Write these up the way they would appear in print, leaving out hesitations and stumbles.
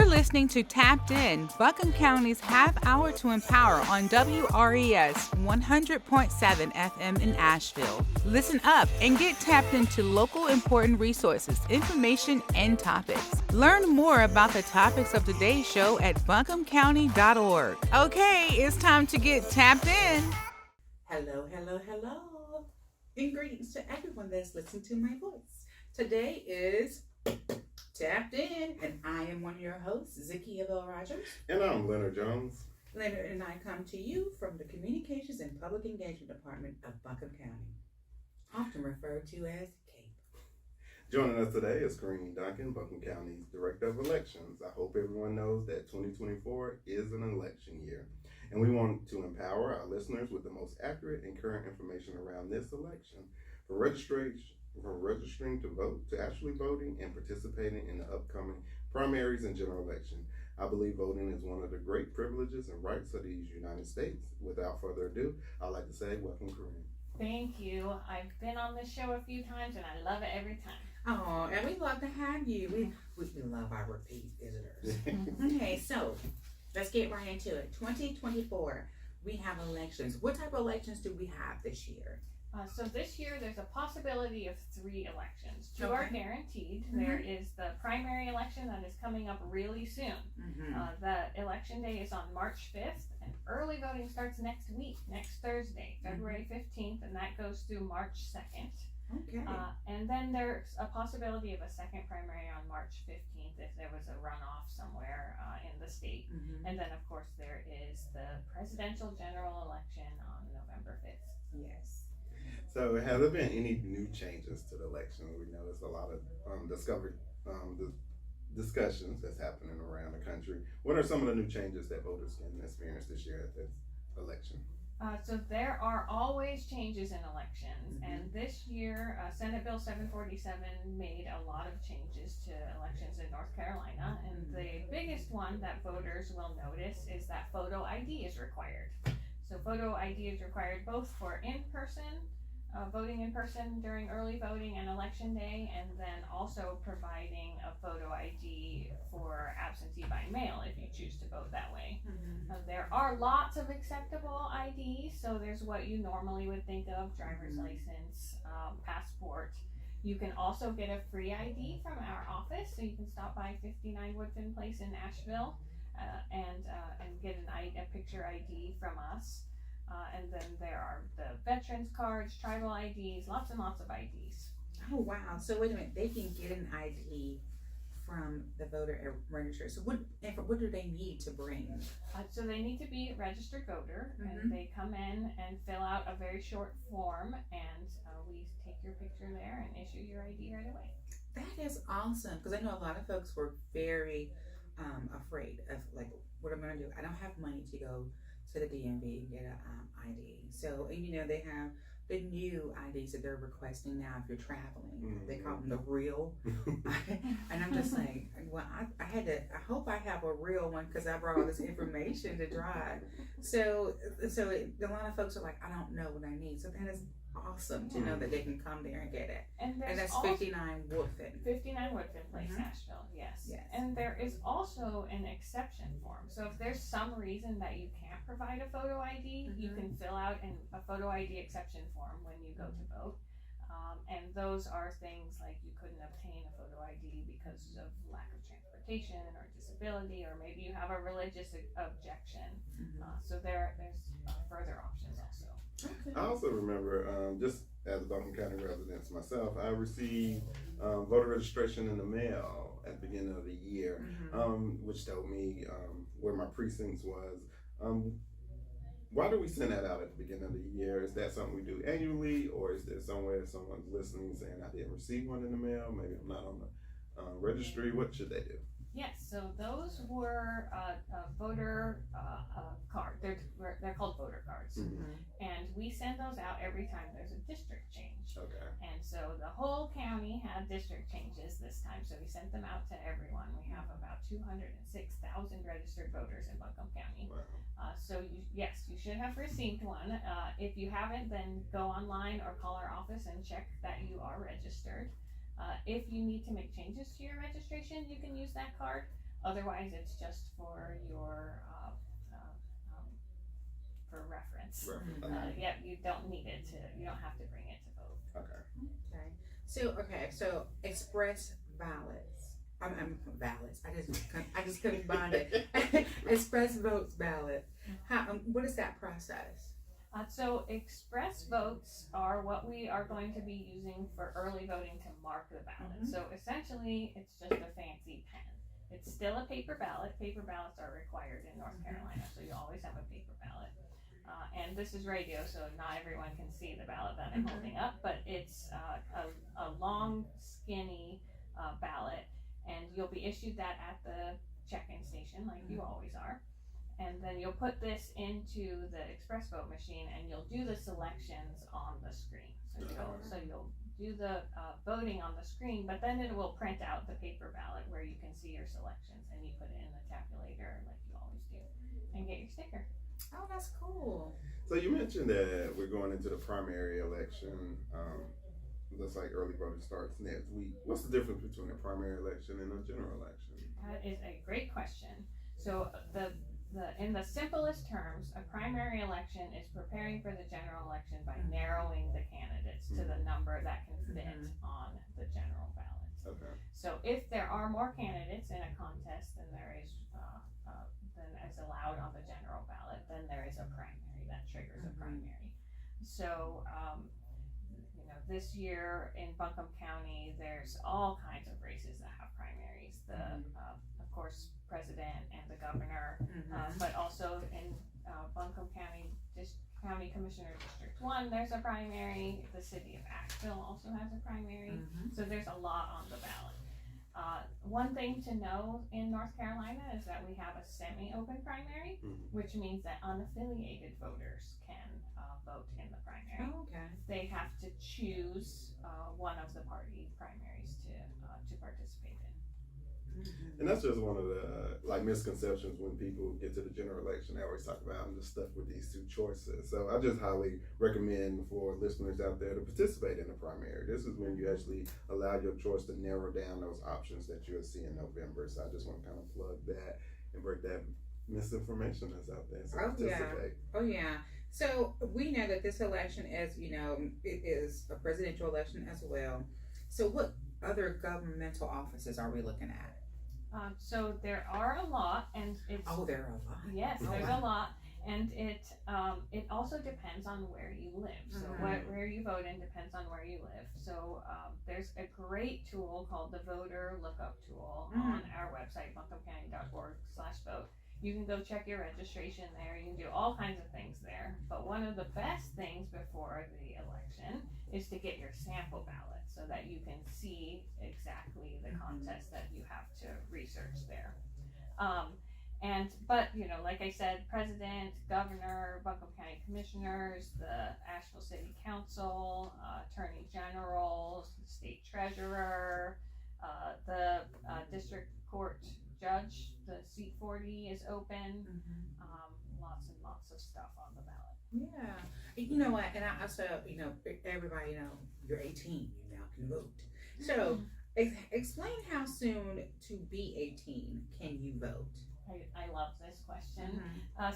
listening to Tapped In, Buncombe County's half hour to empower on WRES 100.7 FM in Asheville. Listen up and get tapped into local important resources, information, and topics. Learn more about the topics of today's show at buncombecounty.org. Okay, it's time to get tapped in. Hello, hello, hello. And greetings to everyone that's listening to my voice. Today is Tapped In, and I am one of your hosts, ZaKiya Bell Rogers. And I'm Leonard Jones. Leonard and I come to you from the Communications and Public Engagement Department of Buncombe County, often referred to as CAPE. Joining us today is Corinne Duncan, Buncombe County's Director of Elections. I hope everyone knows that 2024 is an election year, and we want to empower our listeners with the most accurate and current information around this election. From registering to vote, to actually voting and participating in the upcoming primaries and general election. I believe voting is one of the great privileges and rights of these United States. Without further ado, I'd like to say welcome, Corinne. Thank you. I've been on this show a few times and I love it every time. Oh, and we love to have you. We love our repeat visitors. Okay, so let's get right into it. 2024, we have elections. What type of elections do we have this year? So this year there's a possibility of 3 elections. 2 are guaranteed. Mm-hmm. There is the primary election that is coming up really soon. Mm-hmm. The election day is on March 5th, and early voting starts next week, next Thursday, February 15th, and that goes through March 2nd. Okay. And then there's a possibility of a second primary on March 15th if there was a runoff somewhere in the state. Mm-hmm. And then, of course, there is the presidential general election on November 5th. Yes. So have there been any new changes to the election? We know there's a lot of discussions that's happening around the country. What are some of the new changes that voters can experience this year at this election? So there are always changes in elections, mm-hmm. and this year Senate Bill 747 made a lot of changes to elections in North Carolina, and the biggest one that voters will notice is that photo ID is required. So photo ID is required both for voting in person during early voting and election day, and then also providing a photo ID for absentee by mail if you choose to vote that way. Mm-hmm. There are lots of acceptable IDs, so there's what you normally would think of: driver's license, passport. You can also get a free ID from our office, so you can stop by 59 Woodfin Place in Asheville and get a picture ID from us. And then there are the veterans cards, tribal IDs, lots and lots of IDs. Oh, wow. So wait a minute, they can get an ID from the voter register. So what do they need to bring? So they need to be a registered voter, mm-hmm. and they come in and fill out a very short form, and we take your picture there and issue your ID right away. That is awesome, because I know a lot of folks were very afraid of, like, what I'm going to do. I don't have money to go to the DMV and get an ID. So, they have the new IDs that they're requesting now if you're traveling. Mm-hmm. They call them the real. And I'm just like, well, I hope I have a real one because I brought all this information to drive. So a lot of folks are like, I don't know what I need. So that is awesome to know that they can come there and get it. And that's 59 Woodfin. 59 Woodfin Place, mm-hmm. Asheville, yes. And there is also an exception form. So if there's some reason that you can't provide a photo ID, mm-hmm. you can fill out a photo ID exception form when you go to vote. And those are things like you couldn't obtain a photo ID because of lack of transportation or disability, or maybe you have a religious objection. Mm-hmm. So there's further options also. Okay. I also remember, just as a Buncombe County resident myself, I received voter registration in the mail at the beginning of the year, mm-hmm. Which told me where my precincts was. Why do we send that out at the beginning of the year? Is that something we do annually, or is there somewhere someone's listening saying I didn't receive one in the mail? Maybe I'm not on the registry. What should they do? Yes, so those were voter cards. They're called voter cards, mm-hmm. and we send those out every time there's a district change. Okay. And so the whole county had district changes this time, so we sent them out to everyone. We have about 206,000 registered voters in Buncombe County. Wow. So you should have received one. If you haven't, then go online or call our office and check that you are registered. If you need to make changes to your registration, you can use that card. Otherwise, it's just for your for reference. Yep, you don't need it you don't have to bring it to vote. Okay. So express ballots. Ballots. I just couldn't find it. Express votes ballot. What is that process? So express votes are what we are going to be using for early voting to mark the ballot. So essentially, it's just a fancy pen. It's still a paper ballot. Paper ballots are required in North Carolina, so you always have a paper ballot. And this is radio, so not everyone can see the ballot that I'm holding up, but it's a long, skinny ballot, and you'll be issued that at the check-in station, like you always are. And then you'll put this into the express vote machine, and you'll do the selections on the screen. So you'll do the voting on the screen, but then it will print out the paper ballot where you can see your selections, and you put it in the tabulator like you always do, and get your sticker. Oh, that's cool. So you mentioned that we're going into the primary election. Looks like early voting starts next week. What's the difference between a primary election and a general election? That is a great question. So in the simplest terms, a primary election is preparing for the general election by narrowing the candidates to the number that can fit on the general ballot. Okay. So if there are more candidates in a contest than there is than is allowed on the general ballot, then there is a primary that triggers a primary. So this year in Buncombe County, there's all kinds of races that have primaries. Of course, president and the governor, but also in Buncombe County County Commissioner District 1, there's a primary. The city of Asheville also has a primary. So there's a lot on the ballot. One thing to know in North Carolina is that we have a semi-open primary, which means that unaffiliated voters can vote in the primary. Oh, okay. They have to choose one of the party primaries to participate in. And that's just one of the misconceptions when people get to the general election. They always talk about I'm just stuck with these two choices. So I just highly recommend for listeners out there to participate in the primary. This is when you actually allow your choice to narrow down those options that you'll see in November. So I just want to kind of plug that and break that misinformation that's out there. So participate. Oh yeah. So we know that this election is, it is a presidential election as well. So what other governmental offices are we looking at? So there are a lot, and it's there are a lot. Yes, there's a lot, and it also depends on where you live. So where you vote in depends on where you live. So there's a great tool called the Voter Lookup Tool on our website, buncombecounty.org/vote. You can go check your registration there. You can do all kinds of things there. But one of the best things before the election is to get your sample ballot so that you can see exactly the contest that you have to research there. But like I said, president, governor, Buncombe County commissioners, the Asheville City Council, attorney general, state treasurer, the district court judge, the seat 40 is open. Lots and lots of stuff on the ballot. Yeah. You know what? And I also, everybody, you're 18, you now can vote. So explain how soon to be 18 can you vote? I love this question.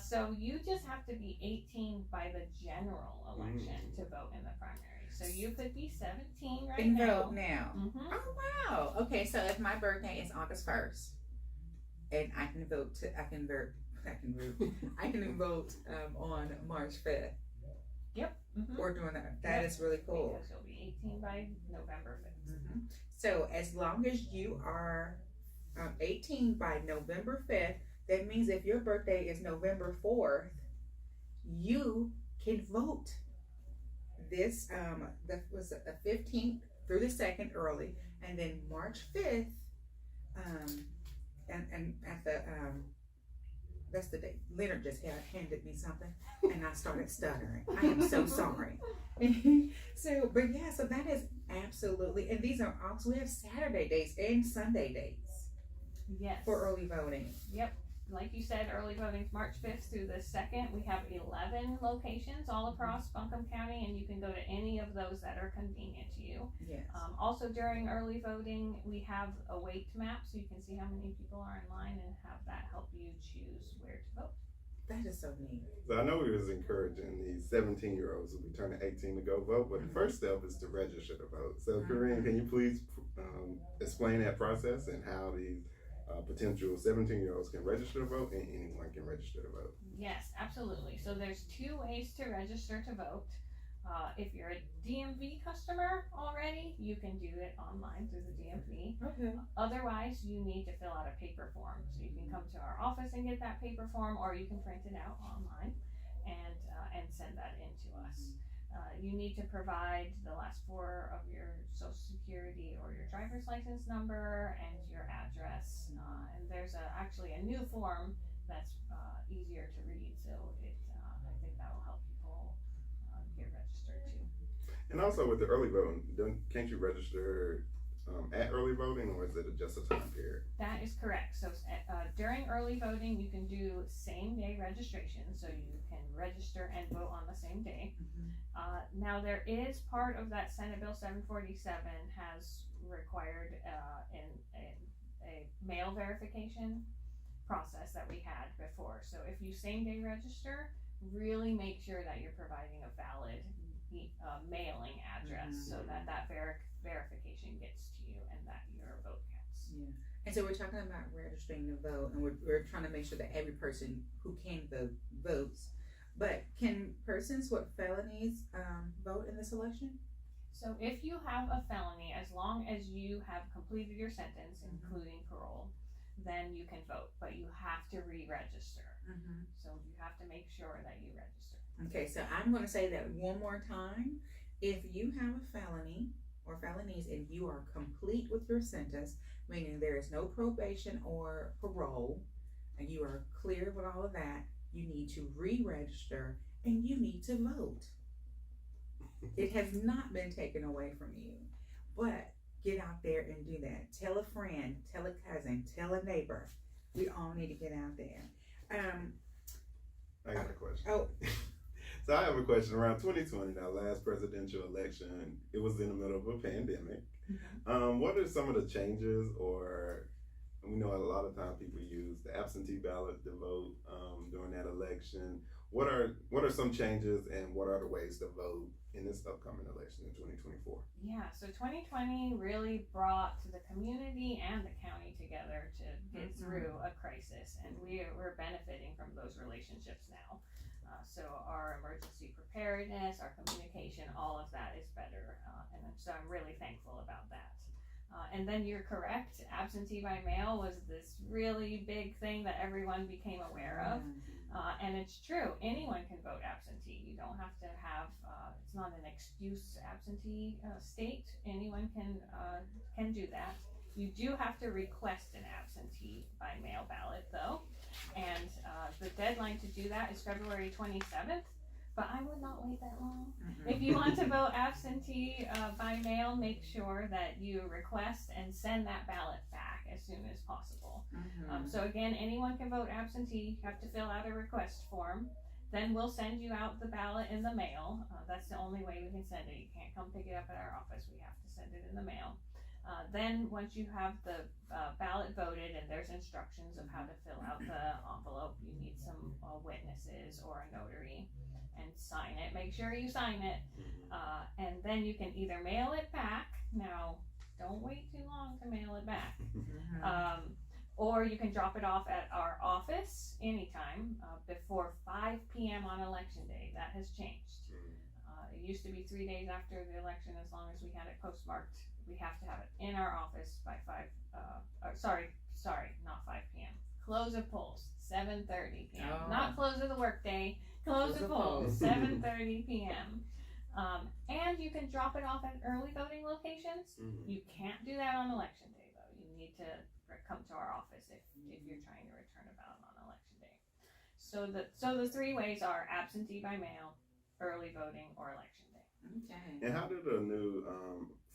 So you just have to be 18 by the general election to vote in the primary. So you could be 17 right and now. Vote now. Oh wow. Okay, so if my birthday is August 1st, and I can vote. I can vote on March 5th. Yep. Or doing that. That is really cool. Because you'll be 18 by November 5th. So as long as you are 18 by November 5th, that means if your birthday is November 4th, you can vote. This that was the 15th through the 2nd early, and then March 5th. And at the that's the day. Leonard just handed me something, and I started stuttering. I am so sorry. So that is absolutely, and these are also, we have Saturday days and Sunday days. Yes. For early voting. Yep. like you said, early voting's March 5th through the 2nd. We have 11 locations all across Buncombe County, and you can go to any of those that are convenient to you. Yes. Also during early voting, we have a wait map, so you can see how many people are in line and have that help you choose where to vote. That is so neat. So I know we was encouraging these 17-year-olds who be turning 18 to go vote, but the first step is to register to vote. So Corinne, can you please explain that process and how these potential 17-year-olds can register to vote and anyone can register to vote? Yes, absolutely. So there's 2 ways to register to vote. If you're a DMV customer already, you can do it online through the DMV. Okay. Otherwise, you need to fill out a paper form. So you can come to our office and get that paper form, or you can print it out online and send that in to us. You need to provide the last 4 of your social security or your driver's license number and your address. And there's actually a new form that's easier to read, so I think that will help people get registered too. And also with the early voting, can't you register at early voting, or is it just a time period? That is correct. So during early voting, you can do same day registration, so you can register and vote on the same day. Now there is part of that Senate Bill 747 has required a mail verification process that we had before. So if you same day register, really make sure that you're providing a valid mailing address so that verification gets to you and that your vote counts. Yeah. And so we're talking about registering to vote, and we're trying to make sure that every person who can vote votes. But can persons with felonies vote in this election? So if you have a felony, as long as you have completed your sentence, including parole, then you can vote, but you have to re-register. So you have to make sure that you register. Okay, so I'm going to say that one more time. If you have a felony or felonies and you are complete with your sentence, meaning there is no probation or parole, and you are clear with all of that, you need to re-register and you need to vote. It has not been taken away from you, but get out there and do that. Tell a friend, tell a cousin, tell a neighbor. We all need to get out there. I got a question. Oh. So I have a question. Around 2020, our last presidential election, it was in the middle of a pandemic. What are some of the changes, or we know a lot of times people use the absentee ballot to vote during that election. What are some changes, and what are the ways to vote in this upcoming election in 2024? Yeah, so 2020 really brought the community and the county together to get through a crisis, and we're benefiting from those relationships now. So our emergency preparedness, our communication, all of that is better, and so I'm really thankful about that. And then you're correct, absentee by mail was this really big thing that everyone became aware of. And it's true, anyone can vote absentee. You don't have to have, it's not an excuse absentee state. Anyone can do that. You do have to request an absentee by mail ballot though. And the deadline to do that is February 27th. But I would not wait that long. If you want to vote absentee by mail, make sure that you request and send that ballot back as soon as possible. So again, anyone can vote absentee. You have to fill out a request form. Then we'll send you out the ballot in the mail. That's the only way we can send it. You can't come pick it up at our office. We have to send it in the mail. Then once you have the ballot voted and there's instructions of how to fill out the envelope, you need some witnesses or a notary. And sign it. Make sure you sign it, and then you can either mail it back. Now, don't wait too long to mail it back, or you can drop it off at our office anytime before 5 p.m. on election day. That has changed. It used to be 3 days after the election, as long as we had it postmarked. We have to have it in our office by 5. Sorry, not 5 p.m. Close of polls 7:30 p.m. Not close of the workday. Close the polls, 7:30 p.m. And you can drop it off at early voting locations. You can't do that on election day, though. You need to come to our office if you're trying to return a ballot on election day. So the 3 ways are absentee by mail, early voting, or election day. Okay. And how do the new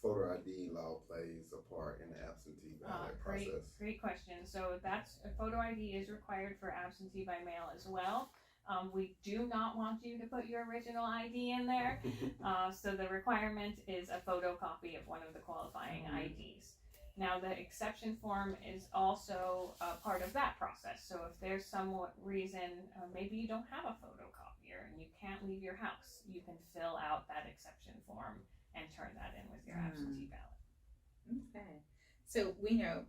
photo ID law plays a part in the absentee ballot process? Great question. So that's a photo ID is required for absentee by mail as well. We do not want you to put your original ID in there. So the requirement is a photocopy of one of the qualifying IDs. Now the exception form is also part of that process. So if there's some reason, maybe you don't have a photocopier and you can't leave your house, you can fill out that exception form and turn that in with your absentee ballot. Okay. So we know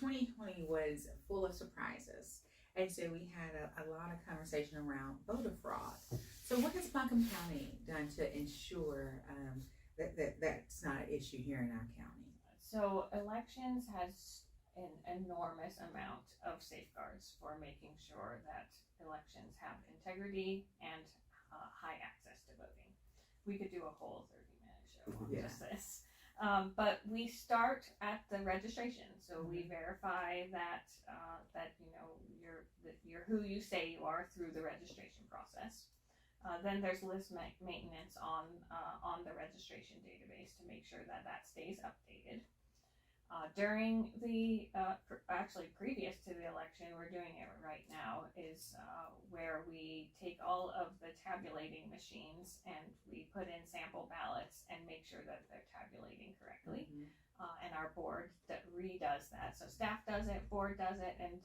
2020 was full of surprises. And so we had a lot of conversation around voter fraud. So what has Buncombe County done to ensure that's not an issue here in our county? So elections has an enormous amount of safeguards for making sure that elections have integrity and high access to voting. We could do a whole 30-minute show on just this. But we start at the registration. So we verify that you're who you say you are through the registration process. Then there's list maintenance on the registration database to make sure that stays updated. During the, actually previous to the election, we're doing it right now, is where we take all of the tabulating machines and we put in sample ballots and make sure that they're tabulating correctly. And our board redoes that. So staff does it, board does it, and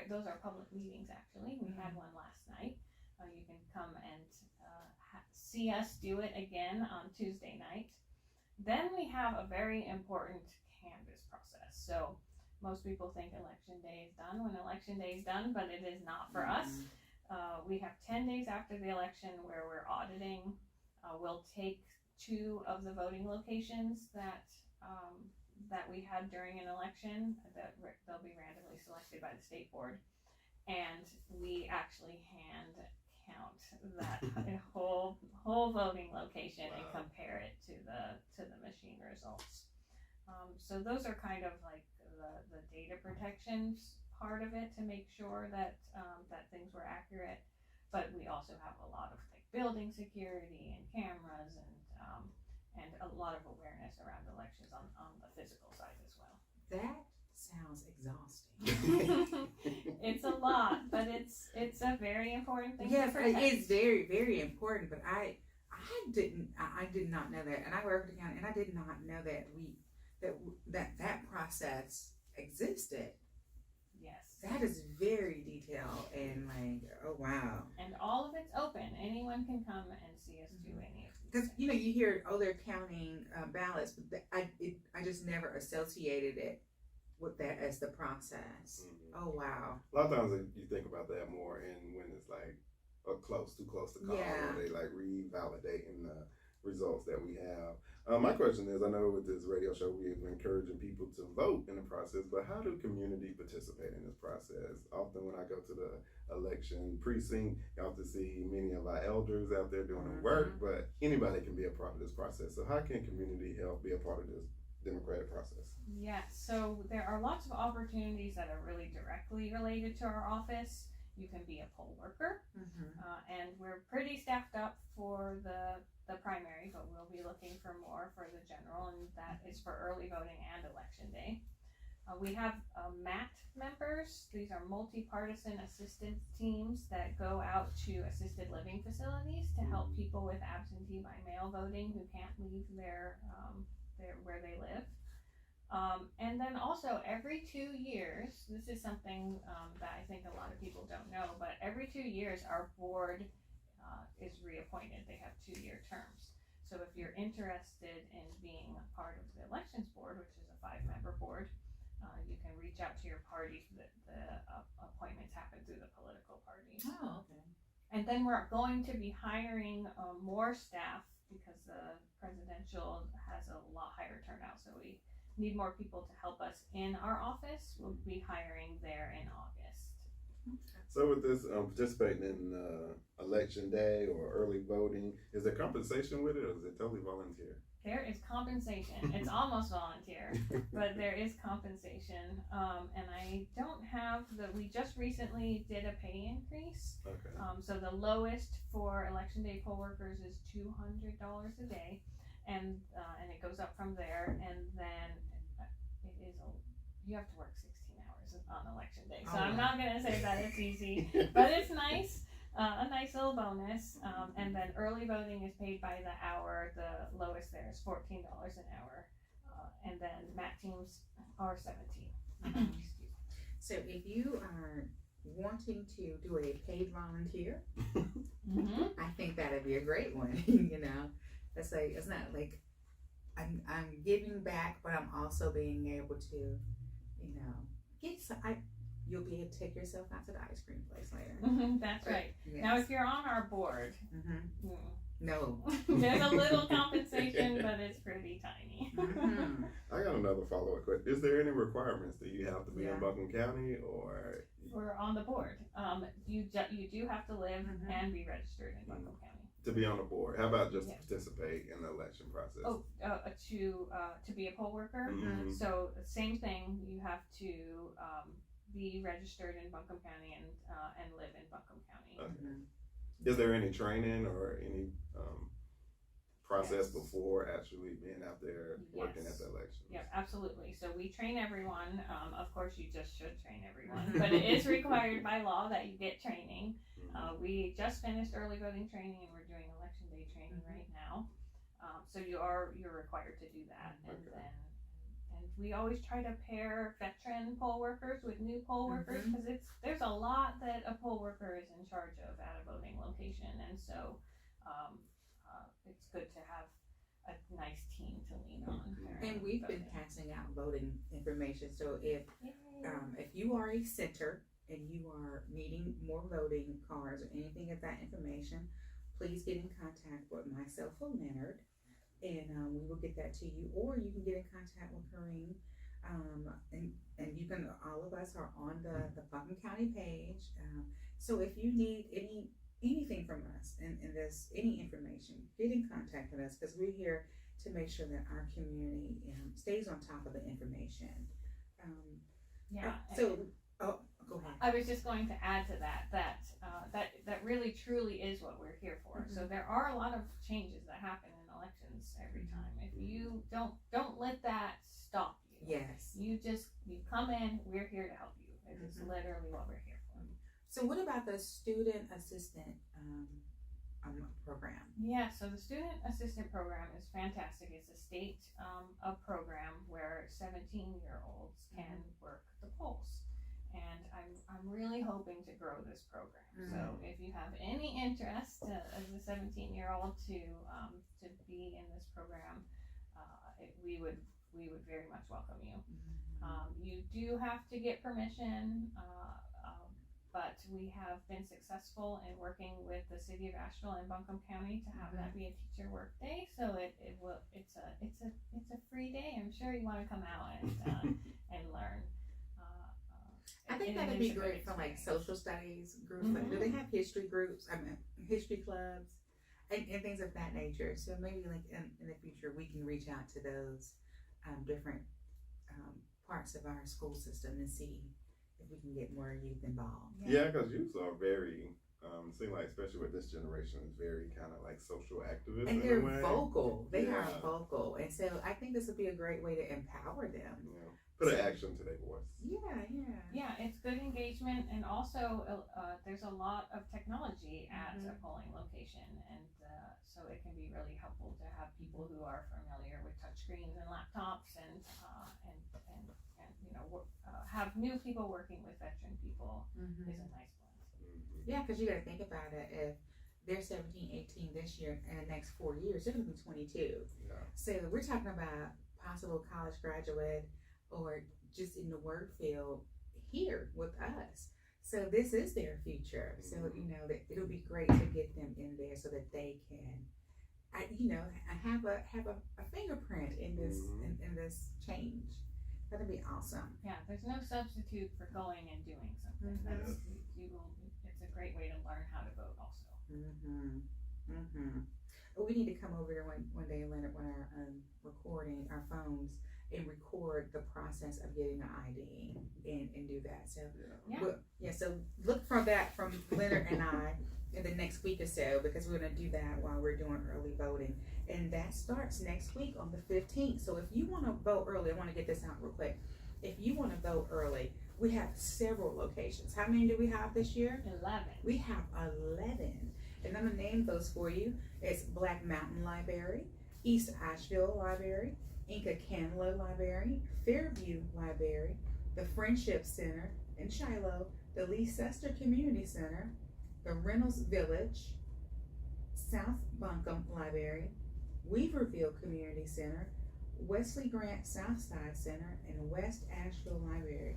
those are public meetings actually. We had one last night. You can come and see us do it again on Tuesday night. Then we have a very important canvas process. So most people think election day is done when election day is done, but it is not for us. We have 10 days after the election where we're auditing. We'll take 2 of the voting locations that we had during an election that they'll be randomly selected by the state board, and we actually hand count that whole voting location and compare it to the machine results. So those are kind of like the data protections part of it to make sure that things were accurate. But we also have a lot of like building security and cameras and a lot of awareness around elections on the physical side as well. That sounds exhausting. It's a lot, but it's a very important thing. Yes, it is very, very important. But I did not know that, and I work for the county, and I did not know that that process existed. Yes. That is very detailed and like, oh wow. And all of it's open. Anyone can come and see us do any of these. Because you hear, oh, they're counting ballots, but I just never associated it with that as the process. Oh wow. A lot of times you think about that more in when it's like too close to call, or they like revalidating the results that we have. My question is, I know with this radio show we're encouraging people to vote in the process, but how do community participate in this process? Often when I go to the election precinct, you have to see many of our elders out there doing the work, but anybody can be a part of this process. So how can community help be a part of this democratic process? Yes, so there are lots of opportunities that are really directly related to our office. You can be a poll worker, and we're pretty staffed up for the primary, but we'll be looking for more for the general, and that is for early voting and election day. We have MAT members. These are multi-partisan assistance teams that go out to assisted living facilities to help people with absentee by mail voting who can't leave their where they live. And then also every 2 years, this is something that I think a lot of people don't know, but every 2 years our board is reappointed. They have 2-year terms. So if you're interested in being a part of the elections board, which is a 5-member board, you can reach out to your party. The appointments happen through the political party. Oh, okay. And then we're going to be hiring more staff because the presidential has a lot higher turnout. So we need more people to help us in our office. We'll be hiring there in August. So with this participating in election day or early voting, is there compensation with it, or is it totally volunteer? There is compensation. It's almost volunteer, but there is compensation. And I don't have we just recently did a pay increase. Okay. So the lowest for election day poll workers is $200 a day. and it goes up from there, and then you have to work 16 hours on election day. So I'm not gonna say that it's easy, but it's nice. A nice little bonus, and then early voting is paid by the hour. The lowest there is $14 an hour, and then MAT teams are 17. So if you are wanting to do a paid volunteer, I think that'd be a great one. You know, it's not like I'm giving back, but I'm also being able to, you know, you'll be able to take yourself out to the ice cream place later. That's right. Yes. Now, if you're on our board, no, there's a little compensation, but it's pretty tiny. I got another follow-up question. Is there any requirements that you have to be in Buncombe County, or we're on the board? You do have to live and be registered in Buncombe County to be on the board. How about just to participate in the election process? To be a poll worker. So same thing. You have to be registered in Buncombe County and live in Buncombe County. Okay. Is there any training or any process before actually being out there working at the election? Yeah, absolutely. So we train everyone. Of course, you just should train everyone, but it is required by law that you get training. We just finished early voting training, and we're doing election day training right now. So you're required to do that, and we always try to pair veteran poll workers with new poll workers, because there's a lot that a poll worker is in charge of at a voting location, and so it's good to have a nice team to lean on. And we've been passing out voting information. So if you are a center and you are needing more voting cards or anything of that information, please get in contact with myself or Leonard, and we will get that to you. Or you can get in contact with Corinne, and you can. All of us are on the Buncombe County page. So if you need anything from us and there's any information, get in contact with us, because we're here to make sure that our community stays on top of the information. Go ahead. I was just going to add to that really truly is what we're here for. So there are a lot of changes that happen in elections every time. If you don't let that stop you. Yes. You come in, we're here to help you. It's literally what we're here for. So what about the student assistant program? Yeah, so the student assistant program is fantastic. It's a state program where 17-year-olds can work the polls. And I'm really hoping to grow this program. So if you have any interest as a 17-year-old to be in this program, we would very much welcome you. You do have to get permission, but we have been successful in working with the city of Asheville and Buncombe County to have that be a teacher work day. So it's a free day. I'm sure you want to come out and learn. I think that would be great for like social studies groups. Like, do they have history groups? History clubs and things of that nature. So maybe like in the future we can reach out to those different parts of our school system and see if we can get more youth involved. Yeah, because youth are very, seem like especially with this generation, is very kind of like social activists. And they're vocal. They are vocal, and so I think this would be a great way to empower them. Yeah. Put an action to their voice. Yeah, it's good engagement, and also there's a lot of technology at a polling location, and so it can be really helpful to have people who are familiar with touchscreens and laptops, and have new people working with veteran people is a nice blend. Yeah, because you got to think about it. If they're 17, 18 this year, and the next 4 years, they're going to be 22. Yeah. So we're talking about possible college graduate or just in the work field here with us. So this is their future. So, that it'll be great to get them in there so that they can, have a fingerprint in this, in this change. That'd be awesome. Yeah, there's no substitute for going and doing something. It's a great way to learn how to vote also. We need to come over there one day, Leonard, when our recording our phones and record the process of getting an ID and do that. So so look for that from Leonard and I in the next week or so, because we're going to do that while we're doing early voting. And that starts next week on the 15th. So if you want to vote early, I want to get this out real quick. If you want to vote early, we have several locations. How many do we have this year? 11. We have 11. And I'm going to name those for you. It's Black Mountain Library, East Asheville Library, Inca Canla Library, Fairview Library, the Friendship Center in Shiloh, the Leicester Community Center, the Reynolds Village, South Buncombe Library, Weaverville Community Center, Wesley Grant Southside Center, and West Asheville Library.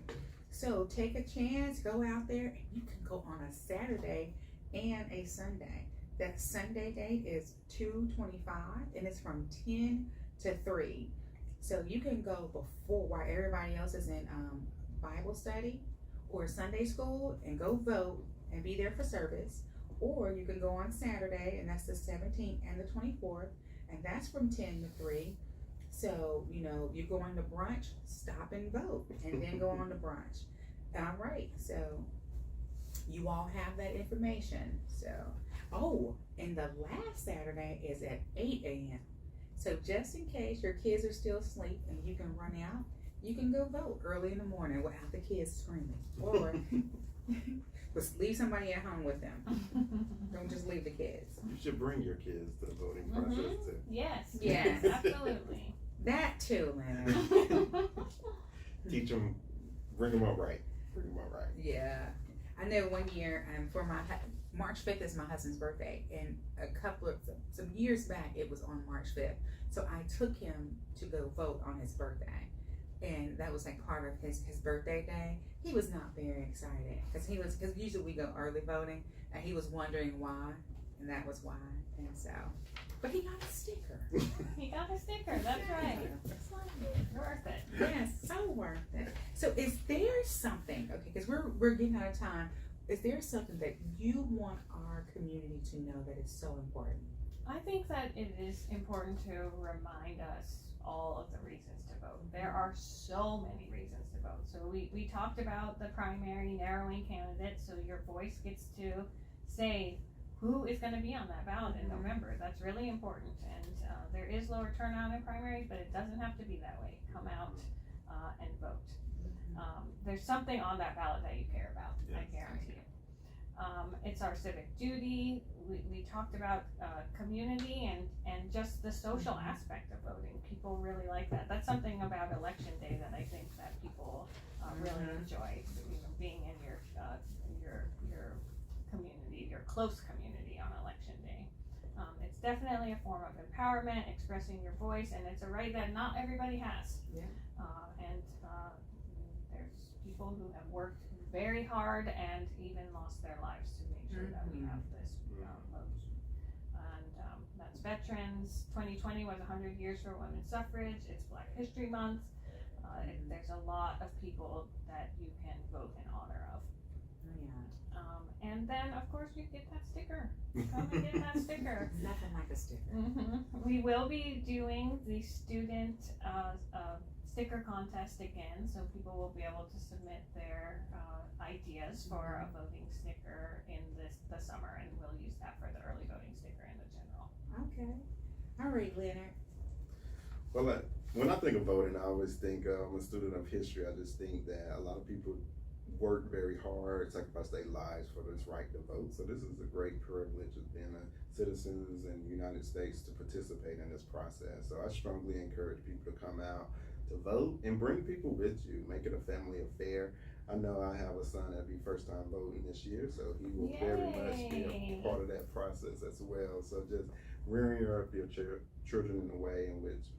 So take a chance, go out there, and you can go on a Saturday and a Sunday. That Sunday date is 2/25, and it's from 10 to 3. So you can go before, while everybody else is in Bible study or Sunday school, and go vote and be there for service. Or you can go on Saturday, and that's the 17th and the 24th, and that's from 10 to 3. So, you know, you're going to brunch, stop and vote, and then go on to brunch. All right, so you all have that information. So, oh, and the last Saturday is at 8 a.m. So just in case your kids are still asleep and you can run out, you can go vote early in the morning without the kids screaming. Or just leave somebody at home with them. Don't just leave the kids. You should bring your kids to the voting process too. Yes. Yes. Absolutely. That too, Leonard. Teach them, bring them up right. Bring them up right. Yeah. I know one year, for my March 5th is my husband's birthday, and some years back it was on March 5th. So I took him to go vote on his birthday, and that was like part of his birthday day. He was not very excited because usually we go early voting, and he was wondering why, and that was why, and so. But he got a sticker. He got a sticker, that's right. It's like, Worth it. yes, so worth it. So is there something, okay, because we're getting out of time, is there something that you want our community to know that is so important? I think that it is important to remind us all of the reasons to vote. There are so many reasons to vote. So we talked about the primary narrowing candidates, so your voice gets to say who is going to be on that ballot in November. That's really important. And there is lower turnout in primaries, but it doesn't have to be that way. Come out and vote. There's something on that ballot that you care about, I guarantee you. It's our civic duty. We talked about community and just the social aspect of voting. People really like that. That's something about election day that I think that people really enjoy. You know, being in your community, your close community on election day. It's definitely a form of empowerment, expressing your voice, and it's a right that not everybody has. Yeah. There's people who have worked very hard and even lost their lives to make sure that we have this vote. And that's veterans. 2020 was 100 years for women's suffrage. It's Black History Month. There's a lot of people that you can vote in honor of. And then, of course, you get that sticker. Come and get that sticker. Nothing like a sticker. We will be doing the student sticker contest again, so people will be able to submit their ideas for a voting sticker in the summer, and we'll use that for the early voting sticker in the general. Okay. All right, Leonard. Well, when I think of voting, I always think I'm a student of history. I just think that a lot of people work very hard, sacrifice their lives for this right to vote. So this is a great privilege of being a citizens in the United States to participate in this process. So I strongly encourage people to come out to vote and bring people with you. Make it a family affair. I know I have a son that'll be first time voting this year, so he will very much be a part of that process as well. So just rearing up your children in a way in which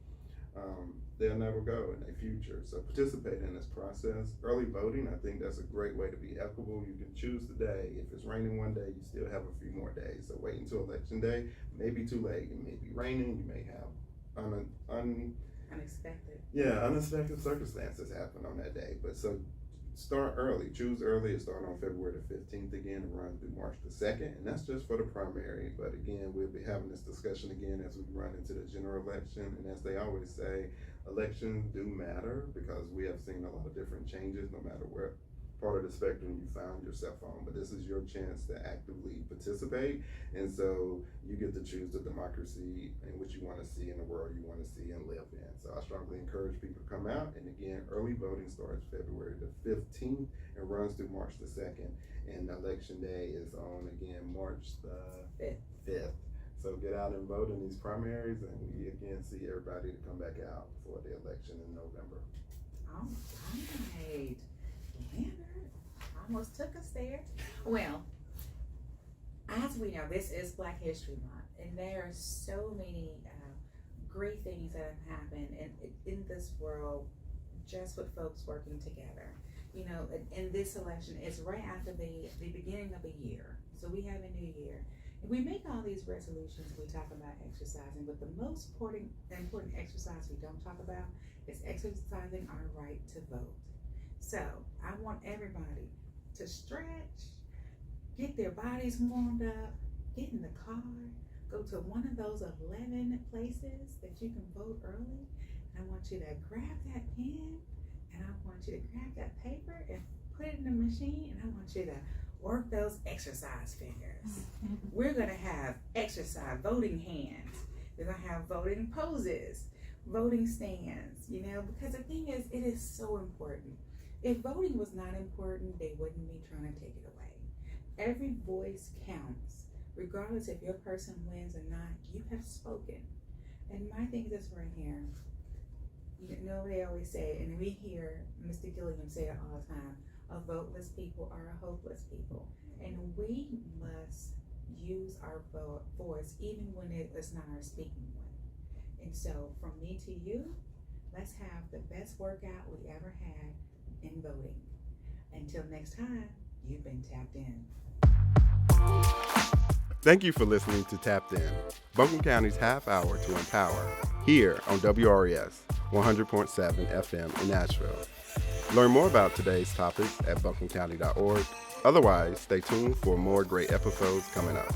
they'll never go in the future. So participate in this process. Early voting, I think that's a great way to be equitable. You can choose the day. If it's raining one day, you still have a few more days. So wait until election day. May be too late. It may be raining. You may have unexpected circumstances happen on that day. But so start early. Choose early. It starts on February the 15th again and run through March the 2nd. And that's just for the primary. But again, we'll be having this discussion again as we run into the general election. And as they always say, elections do matter because we have seen a lot of different changes no matter what part of the spectrum you found yourself on, but this is your chance to actively participate. And so you get to choose the democracy in which you want to see in the world you want to see and live in. So I strongly encourage people to come out. And again, early voting starts February the 15th and runs through March the 2nd. And election day is on again March the 5th. So get out and vote in these primaries, and we again see everybody to come back out for the election in November. All right. Leonard almost took us there. Well, as we know, this is Black History Month, and there are so many great things that have happened in this world just with folks working together. You know, in this election, it's right after the beginning of a year. So we have a new year. And we make all these resolutions, we talk about exercising, but the most important exercise we don't talk about is exercising our right to vote. So I want everybody to stretch, get their bodies warmed up, get in the car, go to one of those 11 places that you can vote early. And I want you to grab that pen, and I want you to grab that paper and put it in the machine, and I want you to work those exercise fingers. We're gonna have exercise voting hands. We're gonna have voting poses, voting stands, you know, because the thing is, it is so important. If voting was not important, they wouldn't be trying to take it away. Every voice counts, regardless if your person wins or not. You have spoken. And my thing is this right here. You know, they always say, and we hear Mr. Gilliam say it all the time, a voteless people are a hopeless people. And we must use our voice even when it is not our speaking one. And so from me to you, let's have the best workout we ever had in voting. Until next time, you've been tapped in. Thank you for listening to Tapped In, Buncombe County's half hour to empower, here on WRES 100.7 FM in Nashville. Learn more about today's topics at buncombecounty.org. Otherwise, stay tuned for more great episodes coming up.